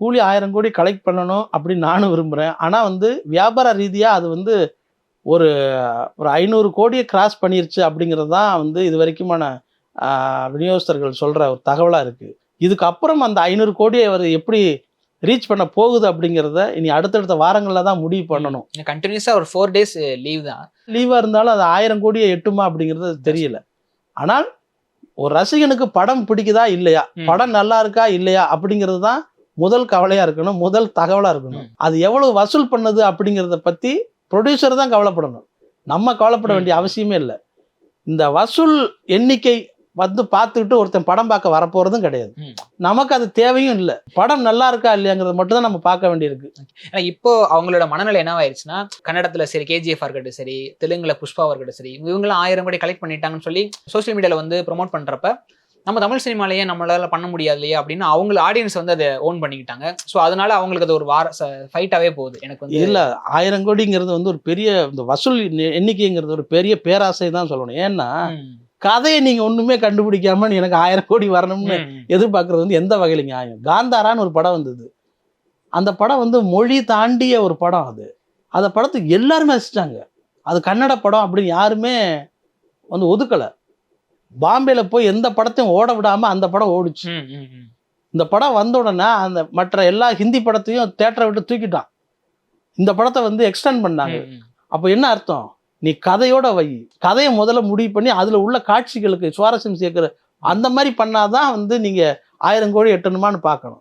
கூலி 1000 கோடி கலெக்ட் பண்ணணும் அப்படின்னு நானும் விரும்புகிறேன். ஆனால் வந்து வியாபார ரீதியாக அது வந்து ஒரு ஒரு 500 கோடியை கிராஸ் பண்ணிருச்சு அப்படிங்கிறது தான் வந்து இது வரைக்குமான விநியோகஸ்தர்கள் சொல்கிற ஒரு தகவலாக இருக்குது. இதுக்கப்புறம் அந்த 500 கோடியை அவர் எப்படி ரீச் பண்ண போகுது அப்படிங்கிறத இனி அடுத்தடுத்த வாரங்களில் தான் முடிவு பண்ணணும். கண்டினியூஸாக ஒரு 4 days லீவ் தான். லீவாக இருந்தாலும் அது 1000 கோடியை எட்டுமா அப்படிங்கிறது தெரியல. ஆனால் ஒரு ரசிகனுக்கு படம் பிடிக்குதா இல்லையா, படம் நல்லா இருக்கா இல்லையா அப்படிங்கிறது தான் முதல் கவலையாக இருக்கணும், முதல் தகவலாக இருக்கணும். அது எவ்வளவு வசூல் பண்ணுது அப்படிங்கிறத பற்றி ப்ரொடியூசர் தான் கவலைப்படணும். நம்ம கவலைப்பட வேண்டிய அவசியமே இல்லை. இந்த வசூல் எண்ணிக்கை வந்து பார்த்துக்கிட்டு ஒருத்தன் படம் பார்க்க வரப்போகிறதும் கிடையாது. நமக்கு அது தேவையும் இல்லை. படம் நல்லா இருக்கா இல்லையாங்கிறத மட்டும் தான் நம்ம பார்க்க வேண்டியிருக்கு. ஏன்னா இப்போ அவங்களோட மனநிலை என்னவாயிருச்சுன்னா, கன்னடத்துல சரி கேஜிஎஃப் இருக்கட்டும் சரி, தெலுங்குல புஷ்பாவா இருக்கட்டும் சரி, இவங்களாம் 1000 கோடி கலெக்ட் பண்ணிட்டாங்கன்னு சொல்லி சோசியல் மீடியாவில் வந்து ப்ரொமோட் பண்றப்ப நம்ம தமிழ் சினிமாலேயே நம்மளால பண்ண முடியாது இல்லையா அப்படின்னு அவங்கள ஆடியன்ஸ் வந்து அதை ஓன் பண்ணிக்கிட்டாங்க. ஸோ அதனால அவங்களுக்கு அது ஒரு ஃபைட்டாவே போகுது. எனக்கு வந்து இல்லை, 1000 கோடிங்கிறது வந்து ஒரு பெரிய இந்த வசூல் எண்ணிக்கைங்கிறது ஒரு பெரிய பேராசை தான் சொல்லணும். ஏன்னா கதையை நீங்க ஒண்ணுமே கண்டுபிடிக்காம எனக்கு 1000 கோடி வரணும்னு எதிர்பார்க்கறது வந்து எந்த வகையில நியாயம்? காந்தாரான்னு ஒரு படம் வந்தது. அந்த படம் வந்து மொழி தாண்டிய ஒரு படம். அந்த படத்துக்கு எல்லாருமே ரசிச்சாங்க. அது கன்னட படம் அப்படின்னு யாருமே வந்து ஒதுக்கலை. பாம்பேல போய் எந்த படத்தையும் ஓட விடாம அந்த படம் ஓடிச்சு. இந்த படம் வந்த உடனே அந்த மற்ற எல்லா ஹிந்தி படத்தையும் தியேட்டரை விட்டு தூக்கிட்டான். இந்த படத்தை வந்து எக்ஸ்டெண்ட் பண்ணாங்க. அப்போ என்ன அர்த்தம்? நீ கதையோட வை, கதையை முதல்ல முடிவு பண்ணி அதுல உள்ள காட்சிகளுக்கு சுவாரஸ்யம் சேர்க்கிற அந்த மாதிரி பண்ணாதான் வந்து நீங்க 1000 கோடி எட்டணுமான்னு பார்க்கணும்.